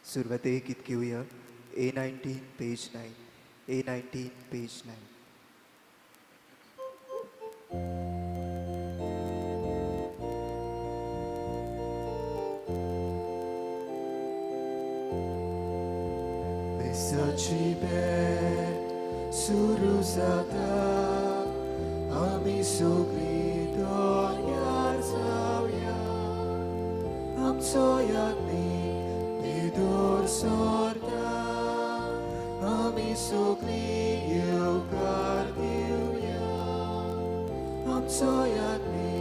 सुरवातेक इतकी घेऊया. A19 page 9. A19 page 9. Wysoci suruh zata Ami sugli donya zawya Am soyatni tidur sorda Ami sugli yukar diuya Am soyatni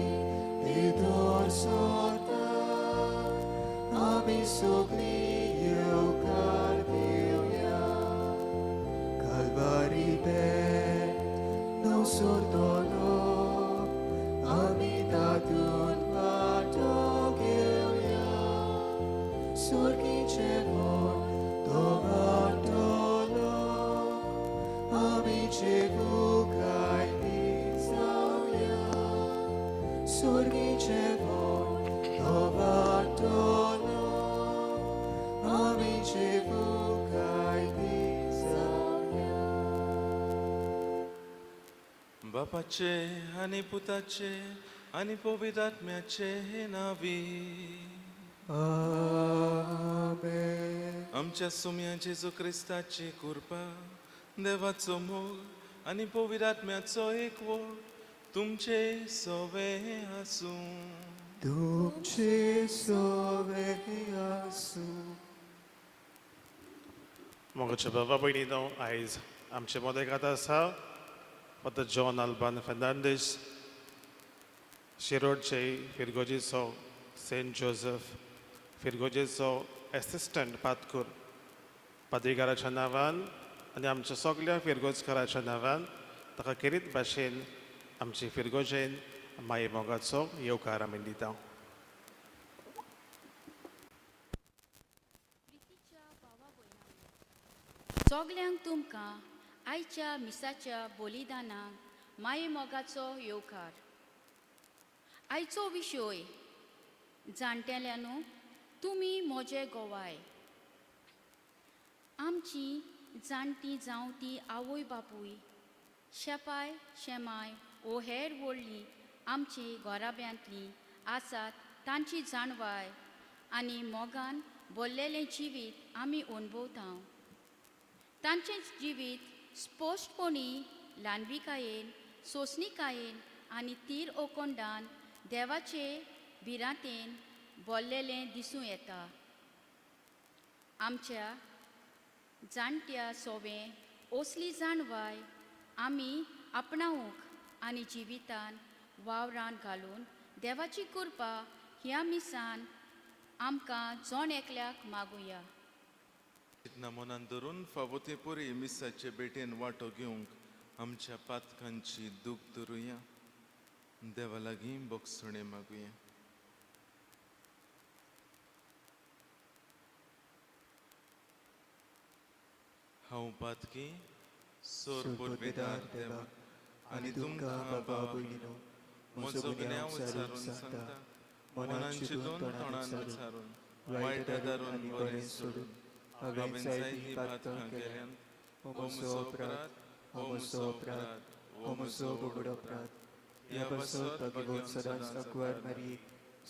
tidur sorda Ami sugli yukar diuya Kalvari no sortolo Amitatun matogilya Surgi chevon tomatolo Ami chevu kai nizavya Surgi chevon tomatolo Ami chevu kai nizavya बापाचे आणि पुताचे आणि पवित्रात्म्याचे नावी Amen. आमच्या सुम्या जेजू ख्रिस्ताची कृपा देवाचो मोग आणि पवित्रात्म्याचो एकवट तुमचे सोवे आसूं तुमचे सोवे आसूं. मोगाचे बाबा भयणीनो आयज आमचे मोदेकात आसा Father John Alban Fernandez, शिरोडचे फिरगोजेचो सेंट जोसेफ फिरगोजेचो एसिस्टंट पातकूर पाद्रीगाराच्या नांवान आनी आमच्या सगळ्या फिरगोजकाराच्या नांवान ताका खेरीत भाशेन आमची फिरगोजेन माये मोगाचो येवकार आमी दिता. सगल्यांक तुमकां आयच्या मिसाच्या बलिदानाक माये मोगाचो येवकार. आयचो विशय जाणटेल्यांनो तुमी म्हजे गोवाय. आमची जाणटी जावं ती आवय बापूय शेपाय शेमाय वो हेर व्हडली आमची घोराब्यांतली आसात तांची जाणवाय आनी मोगान भरलेलें जिवीत आमी अणभवता. तांचें जिवीत स्पश्टपणी ल्हानविकायेन सोंसणिकायेन आनी तीर ओकोंडान देवाचे भिरांतेन भरलेलें दिसूं येता. आमच्या जाणट्या सोवें असली जाणवाय आमी आपणावंक आनी जिवितान वावरान घालून देवाची कृपा ह्या मिसान आमकां जोण एकल्याक मागुया. मनान धरून फावो पुरी मिसाचे बेटेन वांटो घेवंक आमच्या पातकांची दूख धरुया. देवा लागीं बोगसणे मागुया. हांव पातकी सोर पुर्विदार देवा आनी तुमकां बाबा भयणीनो म्हजो गुन्यांव विचारून सांगता. मनान चिंतून तोंडान विचारून वायट दारून बरें सोडून हांवें जायतीं पातकां केल्यान हो म्हजो अपराध हो म्हजो अपराध हो म्हजो व्हड अपराध. ह्या बसत भगवत सदांच अकवार मारी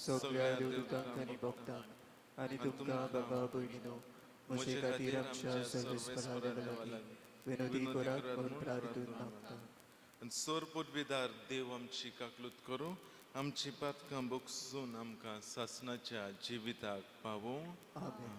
सगळ्या देवदूतांक आनी भक्तांक आनी तुमकां बाबा भयणीनो म्हजे खातीर आमच्या सर्वेस्पराला लागीं विनोदी करात म्हणून प्रार्थून मागता. सोर पुर्विदार देव आमची काकलूत करूं आमची पातकां बोगसून आमकां सासणाच्या जिविताक पावूं. आमेन.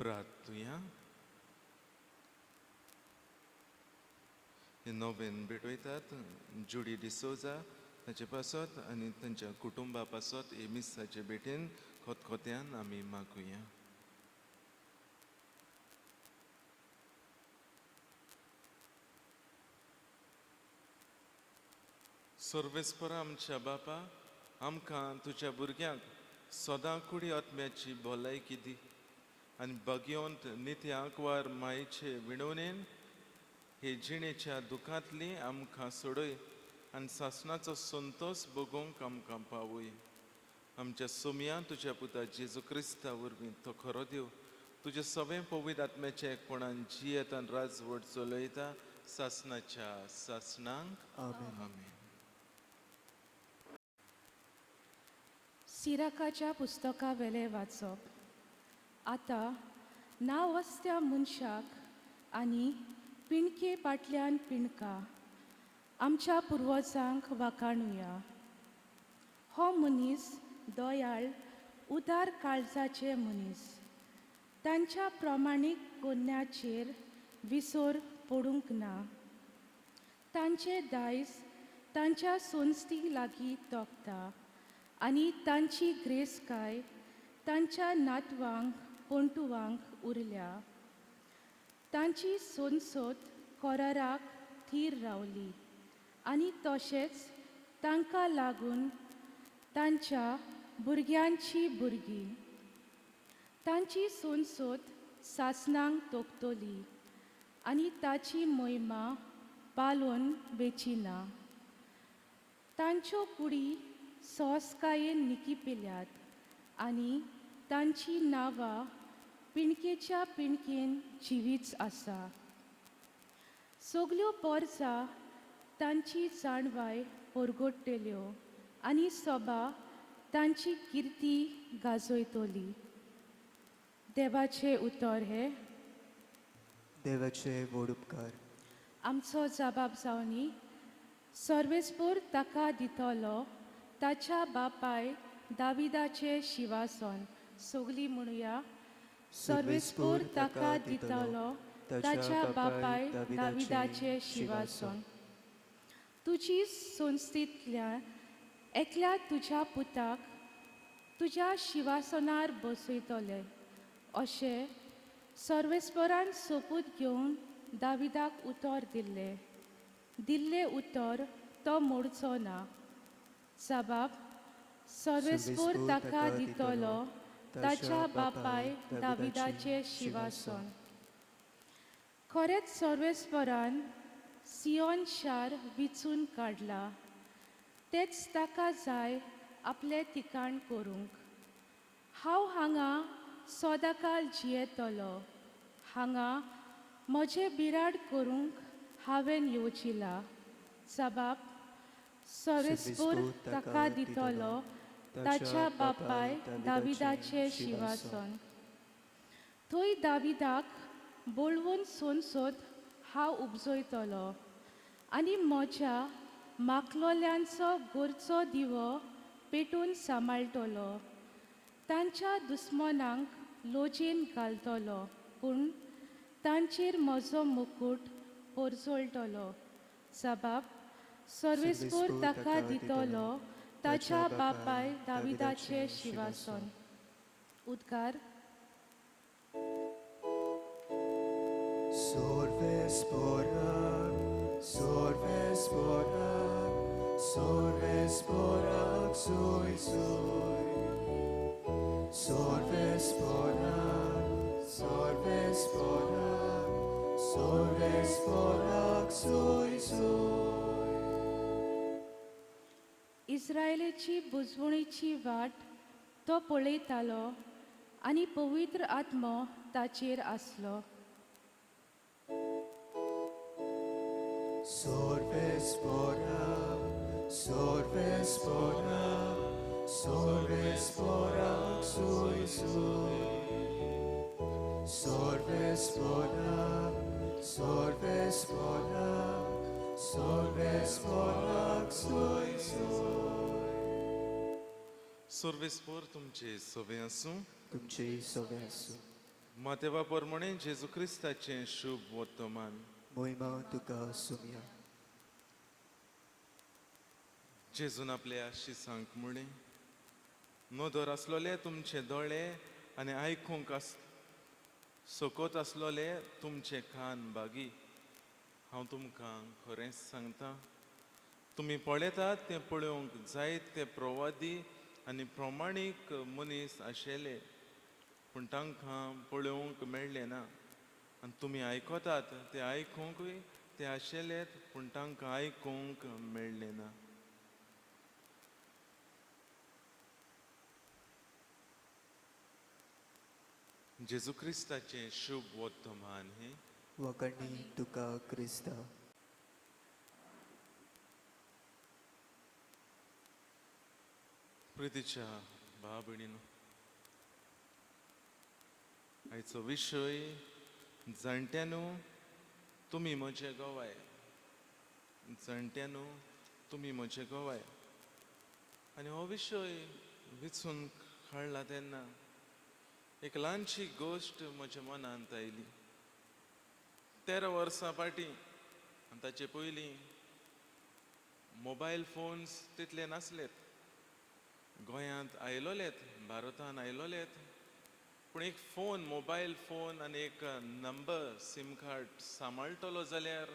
प्रार्थुया. हे नोवेन भेटयतात जुडी डिसोजा ताचे पासत आनी तांच्या कुटुंबा पासत हे मिसाचे भेटेन खोतखोत्यान आमी मागुया. सर्वेस्परा आमच्या बापा, आमकां तुज्या भुरग्यांक सदां कुडी आत्म्याची भलायकी दी आनी बगयोंत नित्य आंकवार मायेचे विणवणेन हे जिणेच्या दुखांतली आमकां सोडय आनी सासणाचो संतोष भोगूंक आमकां पावय. आमच्या सोमया तुज्या पुता जेजू क्रिस्ता वरवीं तो खरो देव तुजे सगळे पवित्र आत्म्याच्या एकपणान जियेत आनी राजवट चलयता सासणाच्या सासणांक. आमेन. आमेन. सिराकाच्या पुस्तका वेले वाचप. आतां नांव असत्या मनशाक आनी पिणके फाटल्यान पिणका आमच्या पुर्वजांक वाखाणुया. हो मनीस दयाळ उदार काळजाचे मनीस. तांच्या प्रमाणीक कोन्याचेर विसर पडूंक ना. तांचे दायज तांच्या सोंसती लागीं तोखता आनी तांची ग्रेसकाय तांच्या नातवांक पोंटुवांक उरल्या. तांची सोनसोत कोराराक थीर रावली आनी तशेंच तांकां लागून तांच्या भुरग्यांची भुरगीं. तांची सोनसोत सासणांक तोखतली आनी ताची मोहिमा पालोवन वेचिना. तांच्यो कुडी सोंसकायेन निकिपिल्यात आनी तांची नांवां पिणकेच्या पिणकेन जिवीच आसा. सगल्यो पोरसां तांची जाणवाय परगोडटल्यो आनी सोबा तांची किर्ती गाजयतली. देवाचे उतर हे देवाचे व्हड उपकार. आमचो जबाब जावनी सर्वेस्पर ताका दितलो ताच्या बापाय दाविदाचे शिवासन. सगलीं म्हणुया. सर्वेस्पर ताका दितलो ताच्या बापाय दाविदाचे शिवासन. तुजी संस्थितल्या एकल्या तुज्या पुताक तुज्या शिवासनार बसयतले अशें सर्वेस्परान सोपूत घेवन दाविदाक उतर दिल्ले उतर तो मोडचो ना. जबाब सर्वेस्पर ताका दितलो ताच्या बापाय दाविदाचे शिवासन. खरेंच सर्वेस्परान सियोन शार विचून काडला. तेच ताका जाय आपले ठिकाण करूंक. हांव हांगा सदांकाल जियेतलो. हांगा म्हजे बिराड करूंक हांवें येवचिला. जबाब सर्वेस्पर ताका दितलो ताच्या बापाय दाविदाचे शिवासन. थंय दाविदाक बोळवून सोनसोत हांव उपजयतलो आनी म्हज्या माखलोल्यांचो गोरचो दिवो पेटोवन सांबाळटलो. तांच्या दुस्मनांक लोजेन घालतलो पूण तांचेर म्हजो मुकूट परजोळटलो. जबाब सर्वेस्पर ताका दितलो ताच्या बापाय दाविदाचे शिवासन. उद्गार. Sorvesporak, sorvesporak, sorvesporak, soy, soy. Sorvesporak, sorvesporak, sorvesporak, soy, soy. इस्रायेलीची बुजवणीची वाट तो पळयतालो आनी पवित्र आत्मो ताचेर आसलो. Sorvesporak, sorvesporak, sorvesporak, soy, soy. Sorvesporak, sorvesporak, sorvesporak, soy, soy. सर्वेस्पर तुमचे सवे आसूं. तुमचे सवे आसूं. मातेवा पोरमणे जेजू क्रिस्ताचे शुभ वर्तमान मोहिमा तुका सुमिया. जेजून आपल्या शिसांक म्हणे नोदोर आसलोले तुमचे दोळे आनी आयकूंक सोकोत आसलोले तुमचे कान बागी. हांव तुमकां खरेंच सांगता, तुमी पळयतात तें पळोवंक जायत ते प्रवादी आनी प्रमाणीक मनीस आशिल्ले, पूण तांकां पळोवंक मेळ्ळे ना. आनी तुमी आयकतात ते आयकूंकूय ते आशिल्लेत, पूण तांकां आयकूंक मेळ्ळे ना. जेजू क्रिस्ताचे शुभ वर्तमान हे वकणी तुका क्रिस्ता. प्रितीच्या भाव भयणीनो, आयचो विशय जाणट्यानो तुमी म्हजे गोवाय. जाणट्यानो तुमी म्हजे गोवाय. आनी हो विशय विचून काडला तेन्ना एक ल्हानशी गोश्ट म्हज्या मनांत आयली. 13 वर्सां फाटीं आनी ताचे पयलीं मोबायल फोन्स तितले नासलेत. गोंयांत आयलोलेत, भारतांत आयलोलेत, पूण एक फोन, मोबायल फोन आनी एक नंबर, सिम कार्ड सांबाळटलो जाल्यार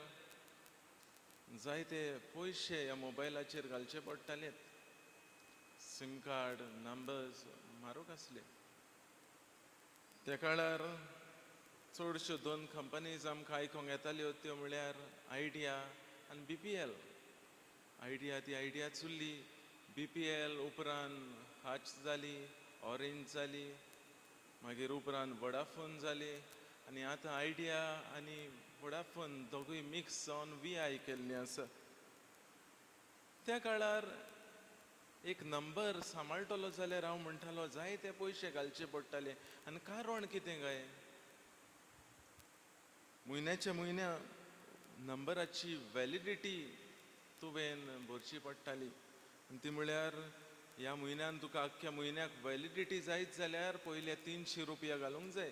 जायते पयशे ह्या मोबायलाचेर घालचे पडटालेत. सिम कार्ड, नंबर्स म्हारग आसले. त्या काळार चडश्यो 2 कंपनीज आमकां आयकूंक येताल्यो, त्यो म्हळ्यार आयडिया आनी BPL. आयडिया ती आयडिया चुरली, BPL उपरांत हाच जाली, ऑरेंज जाली, मागीर उपरांत वोडाफोन जाली, आनी आतां आयडिया आनी वोडाफोन दोगूय मिक्स जावन VI केल्लीं आसा. त्या काळार एक नंबर सांबाळटलो जाल्यार हांव म्हणटालो जायते पयशे घालचे पडटाले. आनी कारण कितें काय, म्हयन्याच्या म्हयन्या नंबराची वॅलिडिटी तुवें भरची पडटाली. आनी ती म्हळ्यार ह्या म्हयन्यान तुका आख्ख्या म्हयन्याक वॅलिडिटी जायत जाल्यार पयले 300 रुपया घालूंक जाय.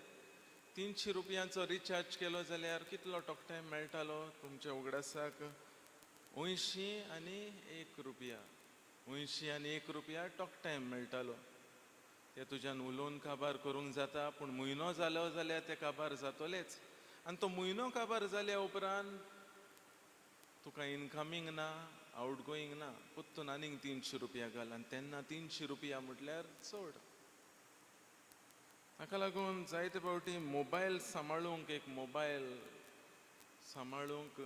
300 रुपयांचो रिचार्ज केलो जाल्यार कितलो टॉक टायम मेळटालो तुमच्या उगडासाक? 80 आनी 1 रुपया. 80 आनी 1 रुपया टॉक टायम मेळटालो. ते तुज्यान उलोवन काबार करूंक जाता, पूण म्हयनो जालो जाल्यार ते काबार जातलेच. आनी तो म्हयनो काबार जाल्या उपरांत तुका इनकमींग ना, आवट गोईंग ना, परतून आनीक 300 रुपया घाल. आनी तेन्ना 300 रुपया म्हटल्यार चड. ताका लागून जायते फावटी मोबायल सांबाळूंक, एक मोबायल सांबाळूंक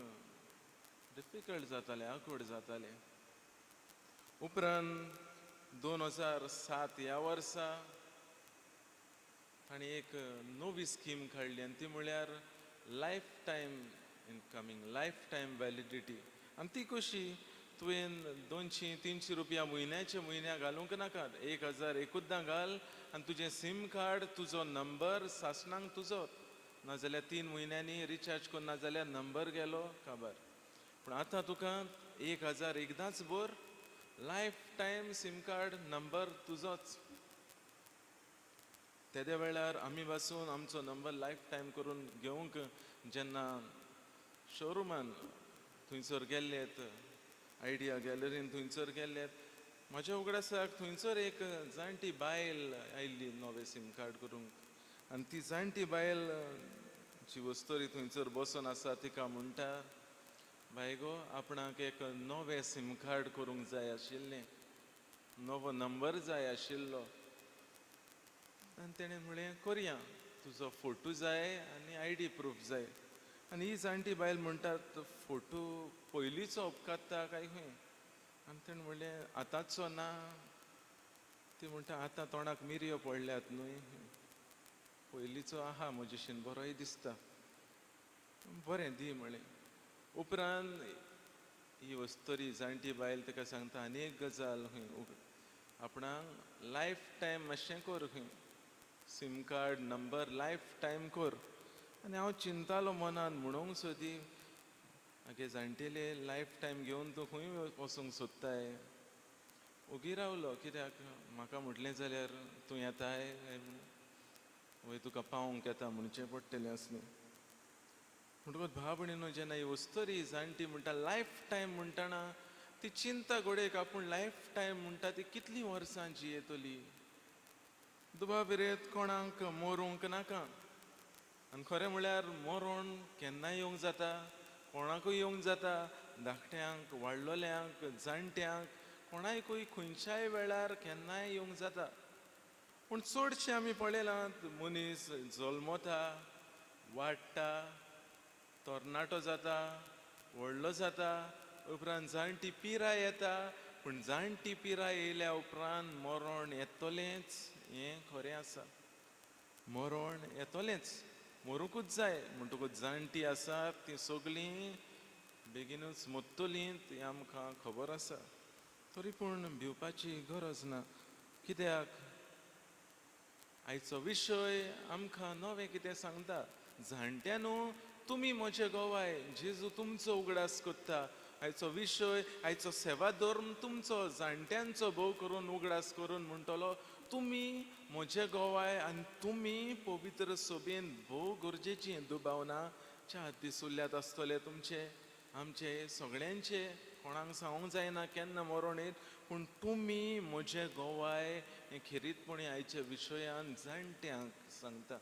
डिफिकल्ट जातालें, आंकूड जातालें. उपरांत 2007 ह्या वर्सा ताणी एक नवी स्कीम काडली, आनी ती म्हळ्यार lifetime incoming, lifetime validity. आनी ती कशी, तुवें 200-300 रुपया म्हयन्याचे म्हयन्या घालूंक नाका. 1000 एकूचदां घाल आनी तुजें सिम कार्ड, तुजो नंबर सासणांक तुजो, नाजाल्यार 3 म्हयन्यांनी रिचार्ज कर, नाजाल्यार नंबर गेलो काबार. पूण आतां तुका 1000 एकदांच भर, lifetime SIM card number तुजोच. तेद्या वेळार आमी पासून आमचो नंबर लायफ टायम करून घेवंक जेन्ना शोरुमान थंयसर गेल्लेत, आयडिया गॅलरीन थंयसर गेल्लेत, म्हाज्या उगडासाक थंयसर एक जाणटी बायल आयिल्ली नवें सिम कार्ड करूंक. आनी ती जाणटी बायल जी वस्तोरी थंयसर बसून आसा तिका म्हणटा, बाय गो, आपणाक एक नवें सिम कार्ड करूंक जाय आशिल्लें, नवो नंबर जाय आशिल्लो. आनी तेणें म्हळें करया, तुजो फोटो जाय आनी ID प्रूफ जाय. आनी ही जाणटी बायल म्हणटा, फोटो पयलींचो उपकारता काय खंय? आनी तेणें म्हणलें आतांचो ना. ती म्हणटा आतां तोंडाक मिरयो पडल्यात न्हय, पयलींचो आहा म्हजेशीन, बरोय दिसता. बरें दी म्हळें. उपरांत ही वस्तोरी जाणटी बायल ताका सांगता आनी एक गजाल, खंय आपणाक लायफ टायम मातशें कर, खंय SIM card number life time कर. आनी हांव चिंतालो मनान, म्हणूंक सोदी आगे जाणटेले लायफ टायम घेवन तूं खंय वचूंक सोदताय? ओगी रावलो, कित्याक म्हाका म्हटलें जाल्यार तूं येताय काय म्हणून. वय तुका पावोंक येता म्हणचें पडटलें असलें. म्हणटकूच भाव भयणीनो, जेन्ना ही वस्तोरी जाणटी म्हणटा लायफ टायम म्हणटाना ती चिंता घोडयेक आपूण लायफ टायम म्हणटा ती कितलीं वर्सां जियेतली. दुबा बिरेत कोणाक मरूंक नाका. आनी खरें म्हळ्यार मरण केन्नाय येवंक जाता, कोणाकूय येवंक जाता. धाकट्यांक, वाडलोल्यांक, जाणट्यांक, कोणाकूय खंयच्याय वेळार केन्नाय येवंक जाता. पूण चडशे आमी पळयलां मनीस जल्मता, वाडटा, तरणाटो जाता, व्हडलो जाता, उपरांत जाणटी पिराय येता. पूण जाणटी पिराय येयल्या उपरांत मरण येतलेंच हें खरें आसा. मरण येतलेंच, मरूंकूच जाय. म्हणटकूच जाणटी आसात तीं सगळीं बेगीनूच मरतलीं ती आमकां खबर आसा. तरी पूण भिवपाची गरज ना. कित्याक आयचो विशय आमकां नवें कितें सांगता. जाणट्यांनो, तुमी म्हजे गोवाय, जेजू तुमचो उगडास कोत्ता. आयचो विशय, आयचो सेवा धर्म तुमचो जाणट्यांचो भोव करून उगडास करून म्हणटलो तुमी म्हजे गोवाय आनी तुमी पवित्र सभेन भोव गरजेची दुबावनाच्या हातीस उरल्यात आसतले तुमचे, आमचे सगळ्यांचे. कोणाक सांगूंक जायना केन्ना मरण येत, पूण तुमी म्हजे गोवाय हें खेरीतपणी आयच्या विशयान जाणट्यांक सांगता.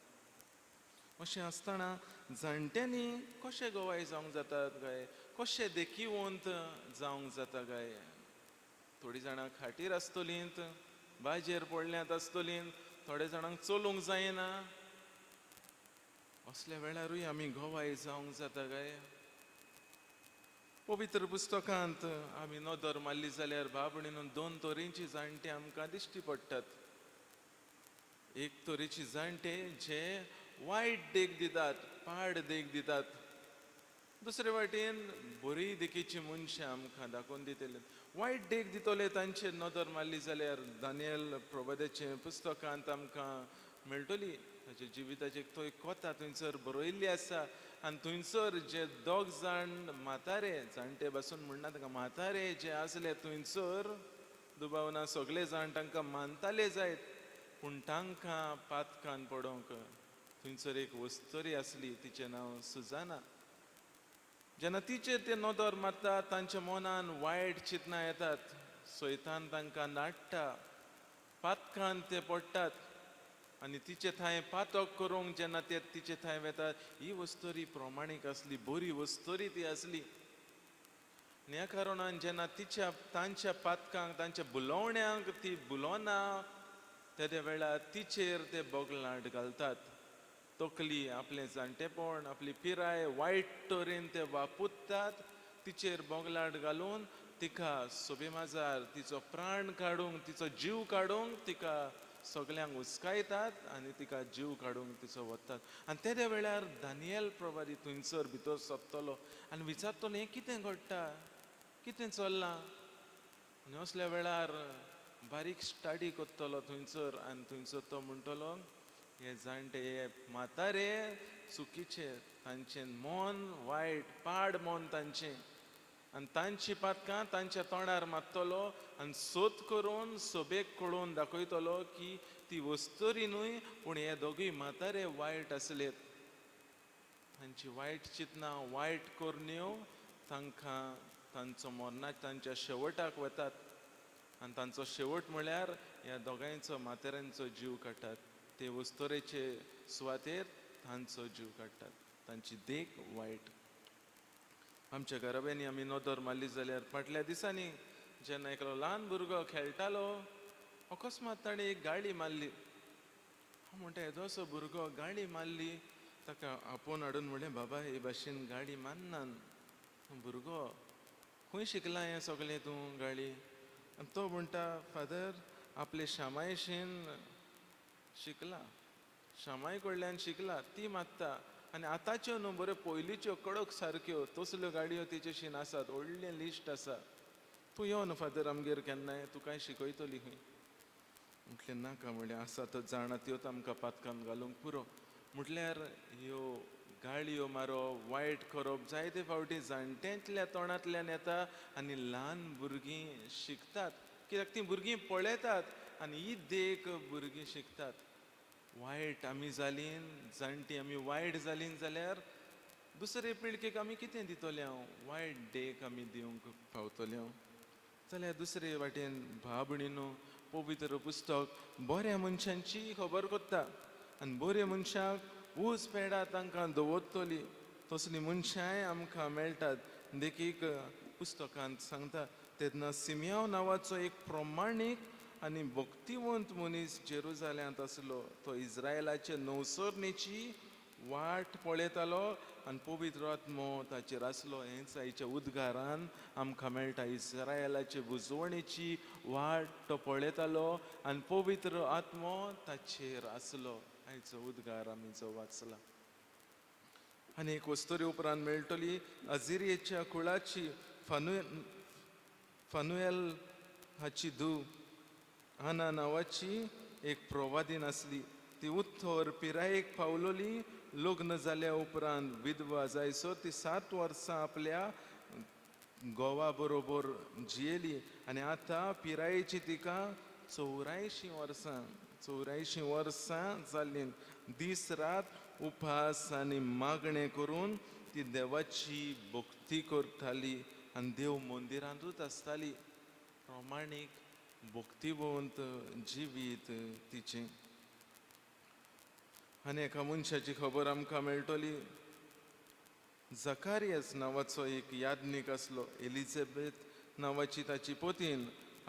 अशें आसतना जाणट्यांनी कशें गोवाय जावंक जातात काय, कशें देखीवंत जावंक जाता काय. थोडीं जाणां खाटीर आसतलीं, बाजेर पडल्यांत आसतलीं, थोड्या जाणांक चलूंक जायना. असल्या वेळारूय आमी गोवाय जावंक जाता काय. पवित्र पुस्तकांत आमी नदर मारली जाल्यार भाव भयणीनो 2 तरेचीं जाणटे आमकां दिश्टी पडटात. एक तरेची जाणटे जे वायट देख दितात, पाड देख दितात. दुसरे वाटेन बरी देखीची मनशां आमकां दाखोवन दितले. वायट देख दितले तांचेर नदर मारली जाल्यार दानियल प्रवाद्याचे पुस्तकांत आमकां मेळटली. ताच्या जिविताची एक कथा थंयसर बरयल्ली आसा. आनी थंयसर जे 2 जाण म्हातारे, जाणटे पासून म्हणना ताका म्हातारे जे आसले थंयसर दुबावना सगळे जाण तांकां मानताले जायत, पूण तांकां पातकान पडोवंक थंयसर एक वस्तरी आसली, तिचें नांव सुजाना. जेन्ना तिचेर ते नदर मारतात तांच्या मनान वायट चिंतनां येतात. सैतान तांकां नाडटा, पातकान ते पडटात. आनी तिचे थंय पातक करूंक जेन्ना ते तिचे थंय वेतात, ही वस्तरी प्रमाणीक आसली, बरी वस्तरी ती आसली. आनी ह्या कारणान जेन्ना तांच्या पातकांक, तांच्या बुलोवण्यांक ती बुलोवना, त्या वेळार तिचेर ते बोगलाट घालतात. तकली, आपलें जाणटेपण, आपली पिराय वायट तरेन ते वापुरतात. तिचेर बोगलाट घालून तिका सोबे माजार, तिचो प्राण काडूंक, तिचो जीव काडूंक तिका सगल्यांक हुस्कायतात आनी तिका जीव काडूंक तिचो वतात. आनी त्या वेळार दानियल प्रवादी थंयसर भितर सोंपतलो आनी विचारतलो हें कितें घडटा, कितें चल्लां. आनी असल्या वेळार बारीक स्टडी करतलो थंयसर आनी थंयसर तो म्हणटलो हे जाणटे, हे म्हातारे चुकीचे, तांचें मन वायट, पाड मन तांचें. आनी तांची पातकां तांच्या तोंडार मारतलो आनी सोद करून सोबेक कळोवन दाखयतलो की ती वस्तरी न्हय, पूण हे दोगूय म्हातारे वायट आसलेत. तांची वायट चिंतनां, वायट करण्यो तांकां तांचो मरणाच्या तांच्या शेवटाक वतात. आनी तांचो शेवट म्हळ्यार ह्या दोगांयचो म्हाताऱ्यांचो जीव काडटात. ते वस्तरेचे सुवातेर तांचो जीव काडटात. तांची देख वायट. आमच्या घराब्यांनी आमी नदर मारली जाल्यार फाटल्या दिसांनी जेन्ना एकलो ल्हान भुरगो खेळटालो, अकस्मात ताणें एक गाळी मारली. हांव म्हणटा येदो असो भुरगो गाळी मारली, ताका आपोवन हाडून म्हणलें बाबा हे भाशेन गाळी मारनात. भुरगो खंय शिकलां हें सगलें तूं गाळी. आनी तो म्हणटा फादर आपले शामायेशीन शिकला, शामाय कडल्यान शिकला, ती मारता. आनी आतांच्यो न्हू बऱ्यो पयलींच्यो कडक सारक्यो तसल्यो गाडयो तेजेशीन आसात, व्हडलें लिस्ट आसा. तूं यो न्हू फादर आमगेर केन्नाय, तुकाय शिकयतली खंय. म्हटलें नाका. म्हणलें आसा तो जाणा त्योच आमकां पातकान घालूंक पुरो. म्हटल्यार ह्यो गाळयो मारप, वायट करप जायते फावटी जाणट्यांतल्या तोंडांतल्यान येता आनी ल्हान भुरगीं शिकतात. कित्याक तीं भुरगीं पळयतात आनी ही देख भुरगीं शिकतात. वायट आमी जालीं जाणटी आमी वायट जालीं जाल्यार दुसरे पिळगेक आमी कितें दितले हांव वायट देख आमी दिवंक पावतले हांव जाल्यार दुसरे वाटेन भाव भयणीनो पवित्र पुस्तक बऱ्या मनशांची खबर कोत्ता आनी बऱ्या मनशाक ऊस पेडा तांकां दवरतली तसली मनशांय आमकां मेळटात देखीक पुस्तकांत सांगता तेन्ना सिमियांव नांवाचो एक प्रमाणीक आनी भक्तिवंत मनीस जेरुजाल्यांत आसलो तो इस्रायलाचे नवसरणेची वाट पळयतालो आनी पवित्र आत्मो ताचेर आसलो हेंच आयच्या उद्गारान आमकां मेळटा इस्रायलाचे बुजवणेची वाट तो पळयतालो आनी पवित्र आत्मो ताचेर आसलो आयचो उद्गार आमी जो वाचला आनी एक वस्तुरी उपरांत मेळटली अजिरियेच्या कुळाची फनुएल हाची धूव हाना नांवाची एक प्रवादीन आसली ती उत्तर पिरायेक पावलोली लग्न जाल्या उपरांत विधवा जायसर ती 7 वर्सां आपल्या घोवा बरोबर जियेली आनी आतां पिरायेची तिका 84 वर्सां जाल्लीं दीस रात उपास आनी मागणें करून ती देवाची भक्ती करताली आनी देव मंदिरांतूच आसताली प्रमाणीक भक्तिवंत जिवीत तिचें आनी एका मनशाची खबर आमकां मेळटली झकारियास नांवाचो एक याज्ञीक आसलो एलिझाबेथ नांवाची ताची पत्नी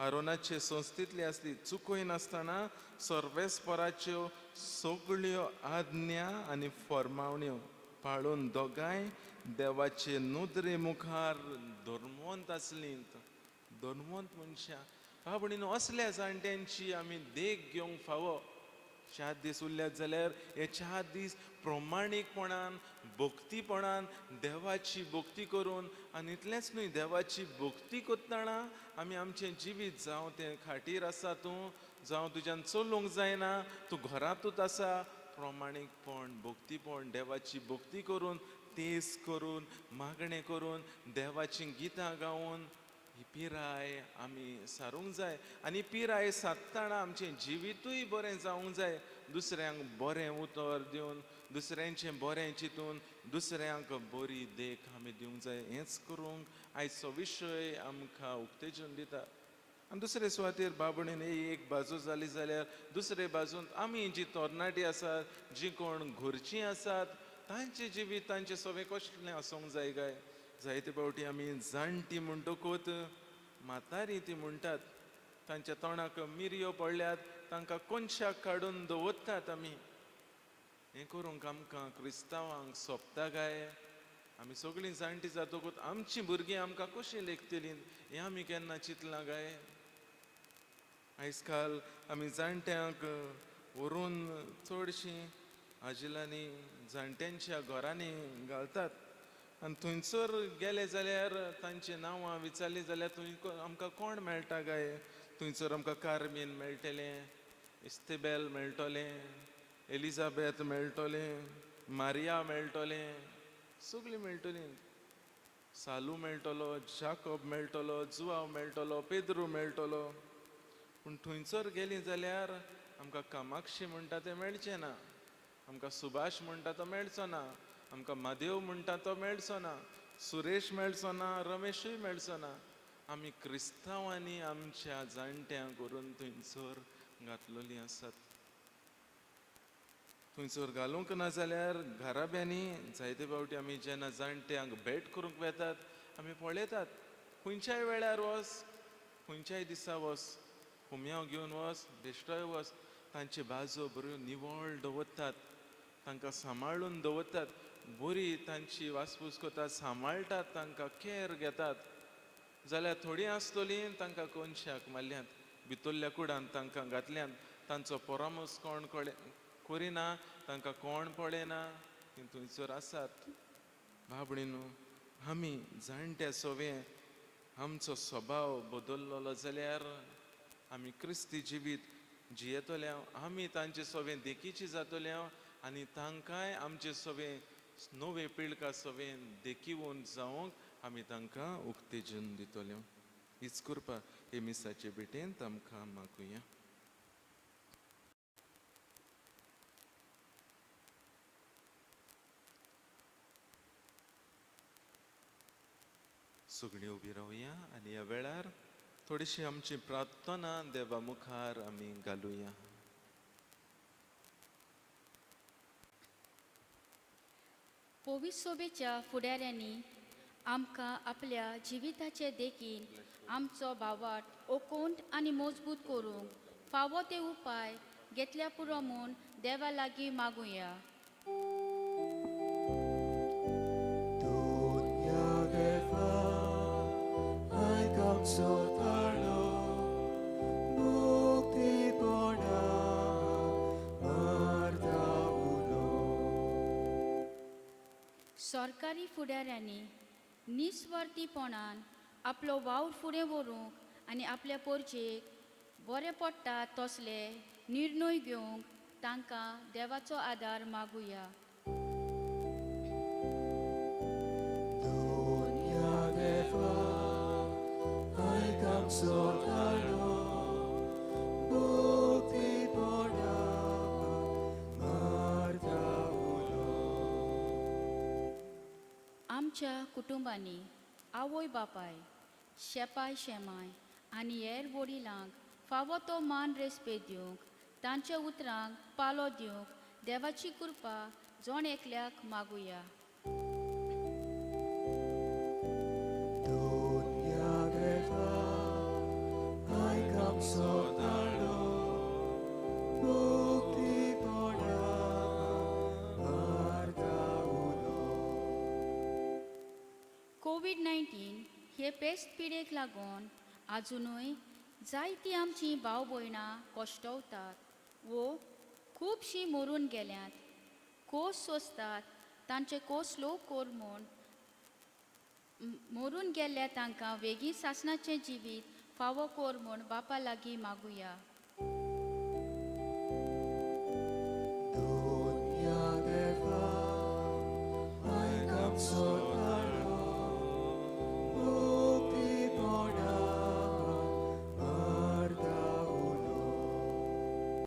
आरोनाचे संस्थेंतली आसली चुकोय नासतना सर्वेस्पराच्यो सगळ्यो आज्ञा आनी फर्मावण्यो पाळून दोगांय देवाचे नदरे मुखार धर्मवंत आसलीं धर्मवंत मनशां म्हणून असल्या जाणट्यांची आमी देख घेवंक फावो 4 दीस उरल्यात जाल्यार हे 4 दीस प्रमाणीकपणान भक्तीपणान देवाची भक्ती करून आनी इतलेंच न्हय देवाची भक्ती करतना आमी आमचें जिवीत जावं तें खाटीर आसा तूं जावं तुज्यान चलूंक जायना तूं घरांतूच आसा प्रमाणीकपण भक्तीपण देवाची भक्ती करून तेस करून मागणें करून देवाची गितां गावून ही पिराय आमी सारूंक जाय आनी पिराय सादतना आमचें जिवीतूय बरें जावंक जाय दुसऱ्यांक बरें उतर दिवन दुसऱ्यांचें बरें चिंतून दुसऱ्यांक बरी देख आमी दिवंक जाय हेंच करूंक आयचो विशय आमकां उक्तेजन दिता आनी दुसरे सुवातेर बाबणीन एक बाजू जाली जाल्यार दुसरे बाजून आमी जीं तरणाटीं आसात जीं कोण घरचीं आसात तांचें जिवीत तांचें सगळें कसलें आसूंक जाय काय जायते फावटी आमी जाणटीं म्हणटकूच म्हातारीं तीं म्हणटात तांच्या तोंडाक मिरयो पडल्यात तांकां कोनशाक काडून दवरतात आमी हें करूंक आमकां क्रिस्तांवांक सोबता काय आमी सगळीं जाणटीं जातकूच आमचीं भुरगीं आमकां कशीं लेखतलीं हें आमी केन्ना चिंतलां काय आयज काल आमी जाणट्यांक व्हरून चडशीं आजिलांनी जाणट्यांच्या घरांनी घालतात आनी थंयसर गेले जाल्यार तांचीं नांवां विचारलीं जाल्यार थंय आमकां कोण मेळटा काय थंयसर आमकां कार्मीन मेळटलें इस्तेबेल मेळटलें एलिझाबेथ मेळटलें मारिया मेळटलें सगळीं मेळटलीं सालू मेळटलो जाकोब मेळटलो जुआव मेळटलो पेद्रू मेळटलो पूण थंयसर गेलीं जाल्यार आमकां कामाक्षी म्हणटा तें मेळचें ना आमकां सुभाष म्हणटा तो मेळचो ना आमकां म्हादेव म्हणटा तो मेळचो ना सुरेश मेळचो ना रमेशूय मेळचो ना आमी क्रिस्तांवांनी आमच्या जाणट्यांक व्हरून थंयसर घातलेलीं आसात थंयसर घालूंक ना जाल्यार घराब्यांनी जायते फावटी आमी जेन्ना जाणट्यांक भेट करूंक वेतात आमी पळयतात खंयच्याय वेळार वच खंयच्याय दिसा वच हुम्यांव घेवन वच बेश्टोय वच तांची बाजू बऱ्यो निवळ दवरतात तांकां सांबाळून दवरतात बरी तांची वासपूस करतात सांबाळटात तांकां कॅर घेतात जाल्यार थोडीं आसतलीं तांकां कोनशाक मारल्यांत भितरल्या कुडांत तांकां घातल्यांत तांचो परामर्श कोण करिना तांकां कोण पळयना तीं थंयसर आसात भाबणीनो आमी जाणटे सगळे आमचो स्वभाव बदललो जाल्यार आमी क्रिस्ती जिवीत जियेतले आमी तांचे सगळें देखीची जातले आनी तांकांय आमचे सगळें नवे पिळका सगळें देखीवन जावंक आमी तांकां उक्तेजन दितल्यो हीच कृपा हे मिसाचे भेटेंत आमकां मागुया सगळीं उबी रावया आनी ह्या वेळार थोडीशी आमची प्रार्थना देवा मुखार आमी घालुया. पवित्र सोबेच्या फुडाऱ्यांनी आमकां आपल्या जिविताचे देखीन आमचो भावाट ओकोंट आनी मजबूत करूंक फावो ते उपाय घेतल्या पुरो म्हूण देवा लागीं मागुया. सरकारी फुडाऱ्यांनी निस्वार्थीपणान आपलो वावर फुडें व्हरूंक आनी आपल्या परजेक बरें पडटा तसले निर्णय घेवंक तांकां देवाचो आदार मागुया. आमच्या कुटुंबांनी आवय बापाय, शेपाय शेमाय आनी हेर वडिलांक फावो तो मान रेस्पेद दिवंक तांच्या उतरांक पालो दिवंक देवाची कृपा जोण एकल्याक मागुया. कोविड-19 हे पेस्ट पिडेक लागून आजुनूय जायतीं आमचीं भाव भयणां कोश्टवतात वो खुबशीं मरून गेल्यात. कोस सोंसतात तांचे कोस लोव कोर म्हूण मरून गेल्ल्या तांकां वेगीं सासणाचें जिवीत फावो कोर म्हूण बापा लागीं मागुया.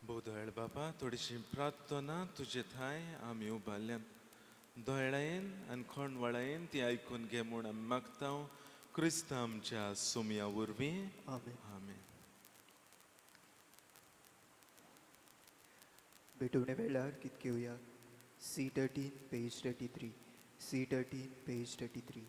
बोधळ बापा थोडीशी प्रार्थना तुजे थाय आमी उबारल्यात. दोळ्यान आनी खणवळायन ती आयकून घे म्हूण आमी मागता क्रिस्त आमच्या सुमया वरवीं. आमेन. आमेन. भेटवणे वेळार कितके उया C13 पेज 33 C13 पेज 33.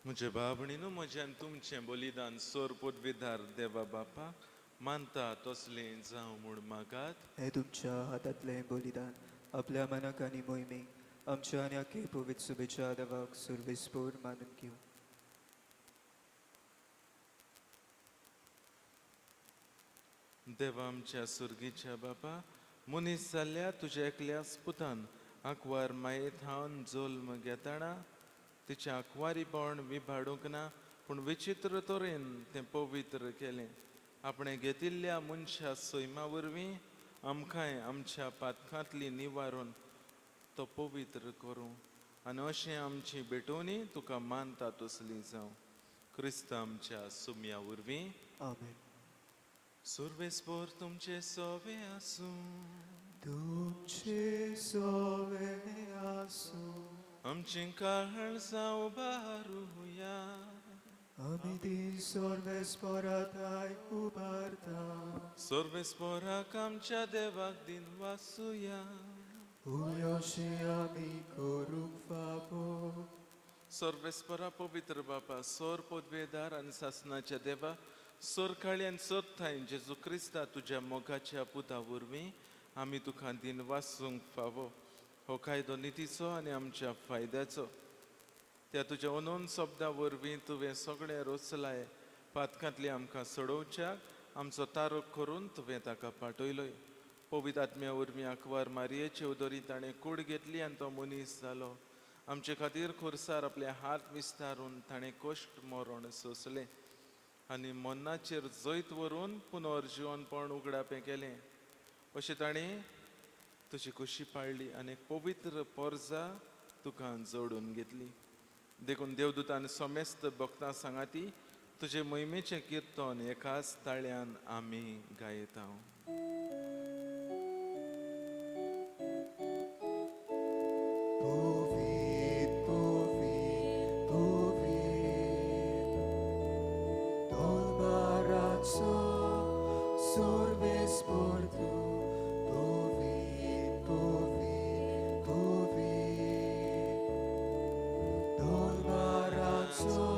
म्हजे बाबणीनो म्हज्यान तुमचें बलिदान सोरपूत विधार देवा बापा मानता तसलें जावं म्हूण मागात. हे तुमच्या हातांतलें बलिदान आपल्या मनाक आनी मोहिमेक आमच्या आनी आख्खे पवित्र सुबेच्या देवाक सुरवेस्पोर मानून घेवं. देवा आमच्या सुर्गीच्या बापा मनीस जाल्ल्या तुज्या एकल्या पुतान आंकवार मायेत हावन जल्म घेताना तिच्या आंकवारीपण विभाडूंक ना पूण विचित्र तरेन तें पवित्र केलें. आपणें घेतिल्ल्या मनशा सैमा वरवीं आमकांय आमच्या पातकांतली निवारून तो पवित्र करूं आनी अशें आमची भेटोवणी तुका मानता तसली जावं. क्रिस्त आमच्या सुमया वरवीं. आमेन. सर्वेस्पोर तुमचे सोवे आसूं तुमचे सोवे आसूं आमची काळजां उबारुया आमी ती सर्वेस्पराताय उबारता सर्वेस्पोराक आमच्या देवाक दिन वासुया उयोशी आमी करूंक फावो सर्वेस्परा पवित्र बापा सोर पदवेदार आनी सासणाच्या देवा सोर काळी आनी सोदताय जेजू क्रिस्ता तुज्या मोगाच्या पुता वरवीं आमी तुका दिन वासूंक फावो हो कायदो नितीचो आनी आमच्या फायद्याचो त्या तुज्या अनोन शब्दा वरवीं तुवें सगळें रोचलाय पातकांतली आमकां सोडोवच्याक आमचो तारक करून तुवें ताका पाठयलोय पवित्र आत्म्या वरवीं आंकवार मारयेचे उदोरी ताणें कूड घेतली आनी तो मनीस जालो आमचे खातीर खुर्सार आपले हात विस्तारून ताणें कश्ट मरण सोंसलें आनी मरणाचेर जैत व्हरून पुनर्जिवनपण उगडापें केलें अशें ताणें तुजी खोशी पाळली आनी पवित्र पोरजां तुका जोडून घेतली देखून देवदूतान समेस्त भक्तां सांगाती तुजे महिमेचें किर्तन एकाच ताळ्यान आमी गायता Povit, povit, povit Dolbarazzo sorbes por tu Povit, povit, povit Dolbarazzo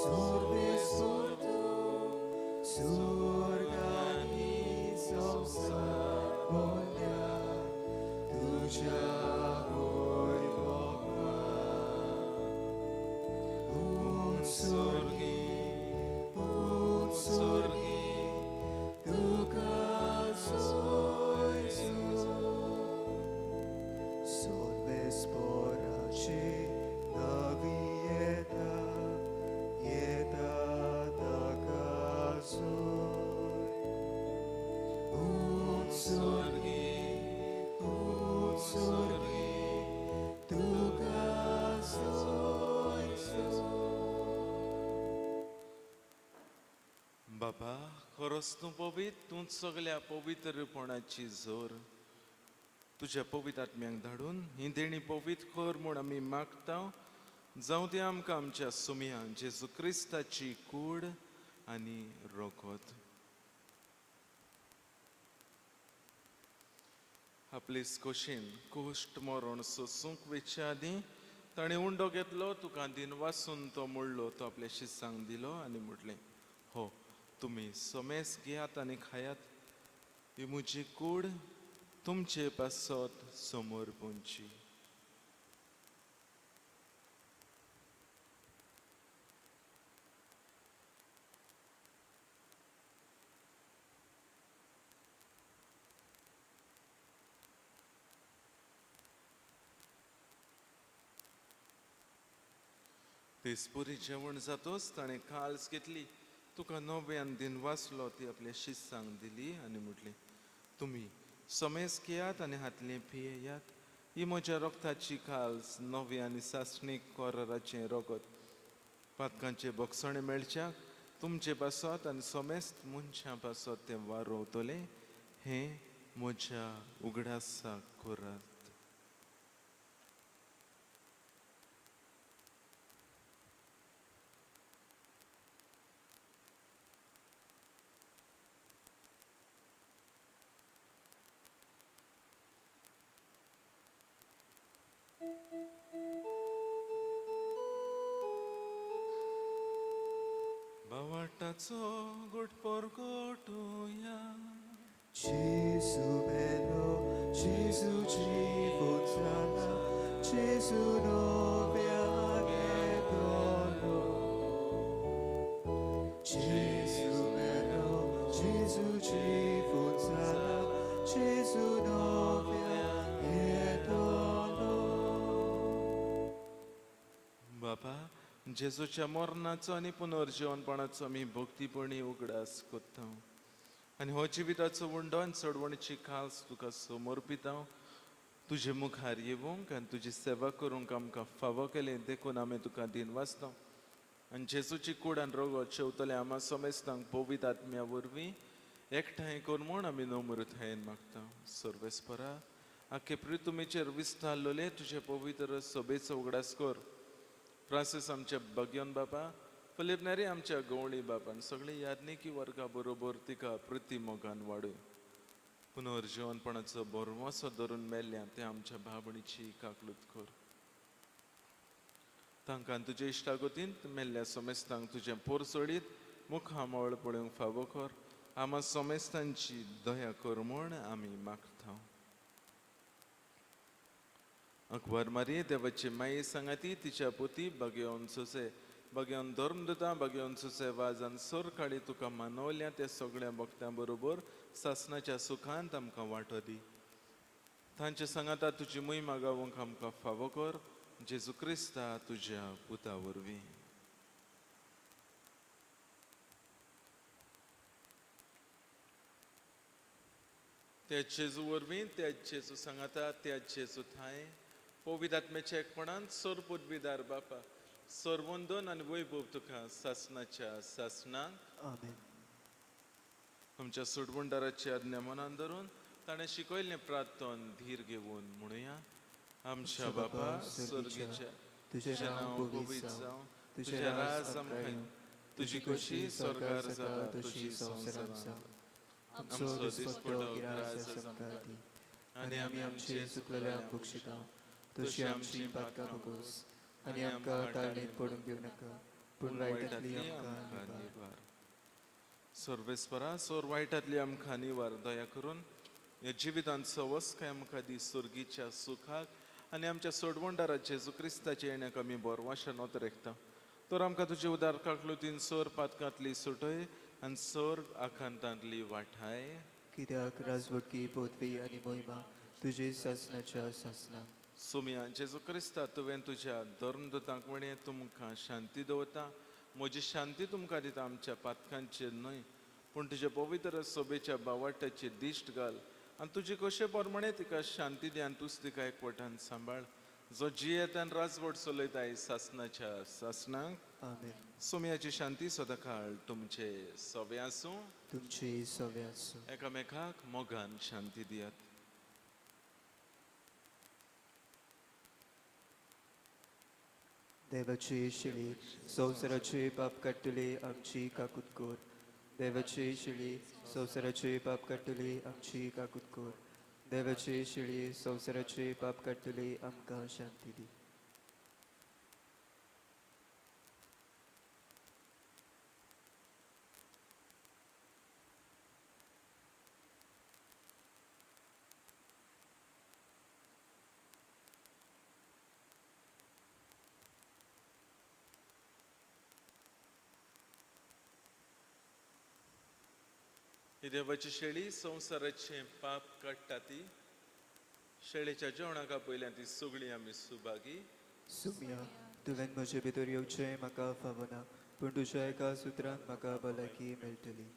sorbes por tu Sorganizom sa volia tuja बाबा खरोच तूं पवित्र तूंच सगळ्या पवित्रपणाची जोर तुज्या पवित्र आत्म्याक धाडून ही देणी पवित्र कर म्हूण आमी मागता जावं ती आमकां आमच्या सुमया जेजू क्रिस्ताची कूड आनी रोगोत आपले खोशेन कोश्ट मरण सोसूंक वेच्या आदीं ताणें उंडो घेतलो तुका दिन वासून तो मुडलो तो आपल्या शिसांक दिलो आनी म्हटलें हो तुमी सोमेस घेयात आनी खायात ही म्हजी कूड तुमचे पासत समोर पोंची तेसपुरी जेवण जातोच ताणें काल्स घेतली तुका नव्यान दिन वाचलो ती आपल्या शिसांक दिली आनी म्हटली तुमी समेस घेयात आनी हातलें पियेयात ही म्हज्या रोगताची काल्स नवे आनी सासणीक कोराराचें रोगत पातकांचे बोगसणे मेळच्याक तुमचे पासत आनी समेस्त मनशां पासत तें वारोवतलें हें म्हज्या उगडासाक करात बावाटाचो घोटपोर घोटुया Gesù bello, Gesù জীবন জানা, Gesù নব্যাগে দলো। Gesù bello, Gesù জীবন জানা, Gesù নব্যাগে dolo. बाबा जेजूच्या मरणाचो आनी पुनर्जीवनपणाचो आमी भक्तीपणी उगडास कोत्ता आनी हो जिविताचो उंडो आनी चडवणीची खास तुका समर्पिता तुजे मुखार येवंक आनी तुजी सेवा करूंक आमकां फावो केलें देखून आमी तुका दिन वाचता आनी जेजूची कूड आनी रोगो शेवतले आमा समेस्तांक पवित्र आत्म्या वरवीं एकठांय कर म्हूण आमी नम्रतायेन मागता. सर्वेस्परा आख्खे पृथ्वीचेर विस्तारलोले तुजे पवित्र सभेचो उगडास कर. फ्रांसीस आमच्या भगयोन बाबा, फिलिप नेरी आमच्या गवळी बापान सगळी याज्ञिकी वर्गा बरोबर तिका प्रतिमोगान वाडय. पुनर्जीवनपणाचो बरवसो धरून मेल्ल्या ते आमच्या भावणीची काकलूत कर. तांकां तुजे इश्टागतींत मेल्ल्या समेस्तांक तुजें पोर सोडीत मुखामळ पळोवंक फावो कर. आमा समेस्तांची दया कर म्हूण आमी मागता. अकबर मारी देवाची माई सांगाती तिच्या पोती भगयोन सुसे भगयोन धर्मदुता भगयोन सुसे वाजान सोर काळी तुका मानवल्या त्या सगळ्या भक्त्यां बरोबर सासणाच्या सुखांत आमकां वांटो दी. तांचे सांगाता तुजी मोहिमा गावूंक आमकां फावो कर. जेजू क्रिस्ता तुज्या पुता वरवीं. त्या जेजू वरवीं त्या जेजू सांगाता त्या जेजू थाय पवित्र आत्म्याच्या एकपणांत सोर पदवीदार बापा सर्वंदन आनी वैभव तुका सासणाच्या सासणांत आमेन. आमच्या सुडवंडाराची आज्ञा मनान धरून ताणें शिकयल्लें प्रार्थन धीर घेवन म्हणुया. आमच्या बापा स्वर्गीच्या तुझें नांव पवित्र जावं, तुजें राज आमकां येवं, तुजी कशी स्वर्गार जाता तशी संवसारांत जावं. आमचो दिसपटो गिरास आमकां दी, आनी आमी आमचे चुकलेल्यांक बक्षिता, तशी आमची पातकां नकोस, आनी आमकां ताळणेंत पडूंक दिवं नाका, पूण वायटांतली आमकां निवार. सर्वेस्परा सोर वायटांतली आमकां निवार. दया करून ह्या जिवितांचो वस्काय आमकां दी. सुर्गीच्या सुखाक आनी आमच्या सोडवंडाराचे जेजू क्रिस्ताचे येण्याक आमी बोरवाशान रेखता. तर आमकां तुजे उदार काकलुतीन सोर पातकांतली सुटय आनी सोर आखांतांतली वाठाय. कित्याक राजवटकी पदवी आनी मोहिमा तुजे सासणाच्या सासणाक. सुम्या जेजू क्रिस्ता तुवें तुज्या धर्मदूतांक म्हणे तुमकां शांती दवरता. म्हजी शांती तुमकां दिता. आमच्या पातकांचेर न्हय पूण तुज्या पवित्र सभेच्या बावाटाचेर दिश्ट घाल. आनी तुजे कशे प्रमाणे तिका शांती दी आनी तूंच तिका एकवटान सांबाळ. जो जियेतान राजवट चलयताय सासणाच्या सासणाक. आमेन. सुम्याची शांती सदांकाळ तुमचे सवे आसूं. तुमची सवे आसूं. एकामेकाक मोगान शांती दियात. देवाचे शिळे संवसाराचे पाप काडटले आमची काकूत कोर. देवाचे शिळे संवसाराचे पाप काडटले आमची काकूत कोर. देवाचे शिळे संवसाराचे पाप काडटले आमकां शांती दी. ही देवाची शेळी संवसाराचे पाप काडटा ती. शेळेच्या जेवणाका पयल्यां ती सगळीं आमी सुभागी. सुम्या तुवें म्हजे भितर येवचें म्हाका फावो ना, पूण तुज्या एका सुत्रान म्हाका भलायकी मेळटली.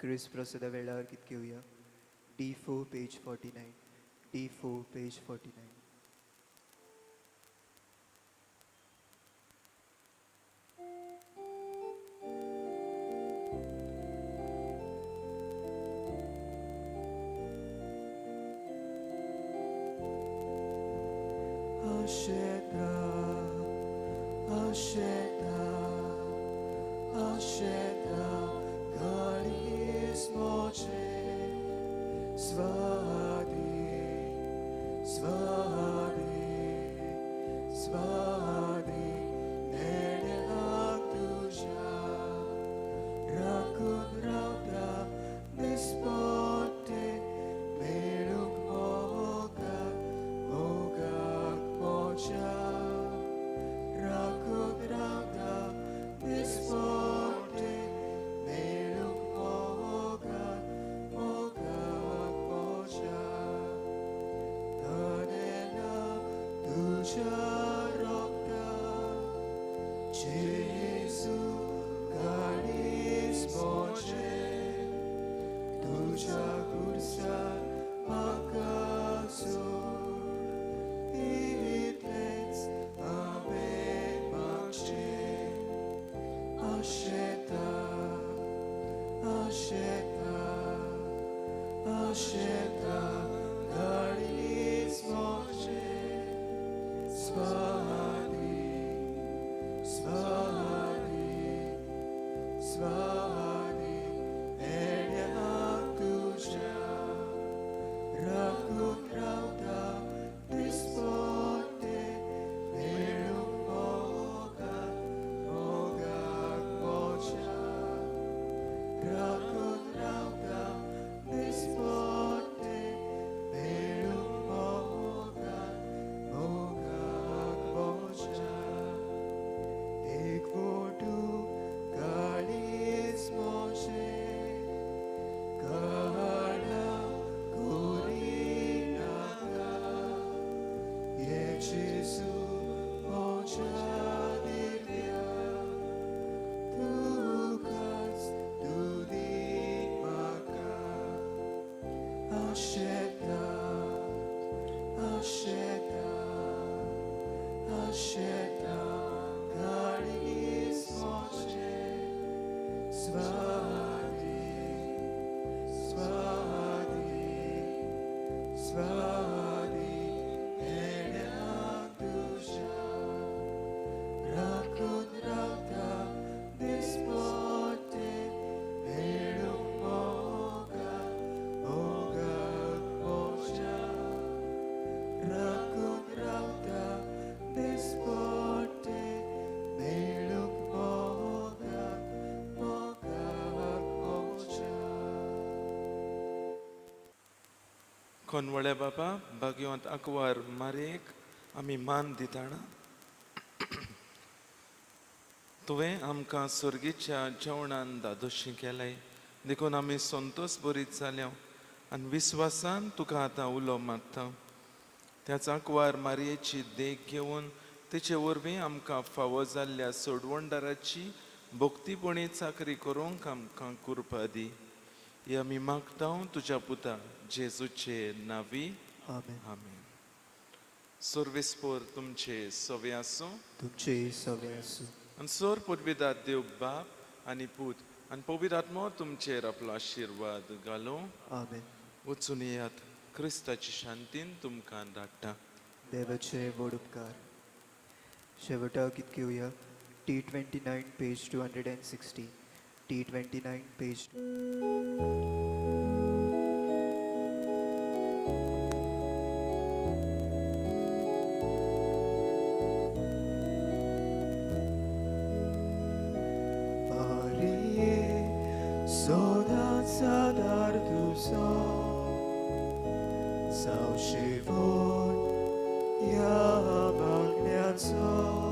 क्रिस प्रसादा वेळार कितें घेवया. D4 page 49. D4 page 49. Ashena, Ashena, Ashena, Kalis moche, Svadi, Svadi, Svadi, Nedeak tuja, Rakun rauda, Nispote, Meluk moga, Mogak mocha, Rakun rauda, Nispote, Meluk moga, Mogak mocha, Nanena tuja rokta, Jesu kalis moche, tuja kursa makasur, itle Gesù, mojadirnya, tugas dudi maka, asyeda, asyeda, asyeda, garis moje, svadi, svadi, svadi, enak dusha, rakun rauta, despote, belum moga, moga moja, rakun rauta, despote, belum moga, moga moja. कोनवळे बाबा भाग्यवंत अकवार मारेक आमी मान दिताना तुवें आमकां सुर्गेच्या जेवणान दादोशी केलें देखून आमी संतोश बरीत जाल्या आनी विस्वासान तुका आतां उलो मागता त्याच अकवार मारयेची देख घेवन तिचे वरवीं आमकां फावो जाल्ल्या सोडवणदाराची भोक्तीपणी चाकरी करूंक आमकां कृपा दी ही आमी मागता तुज्या पुता जेजूचे नावी आमेन. आमेन. सर्वेस्पोर तुमचे सवे आसूं तुमचे सगळे असो. आनी सोर पदवीदार देव बाप आनी पूत आनी पवित्र आत्मो तुमचेर आपलो आशिर्वाद घालूं आमेन. वचून येयात क्रिस्ताची शांतीन तुमकां धाडटा. देवाचे व्हड उपकार. शेवटाक कितके उया T29 page 260. T29 page. Sadar tu so, sau shivon, ya bagnan so.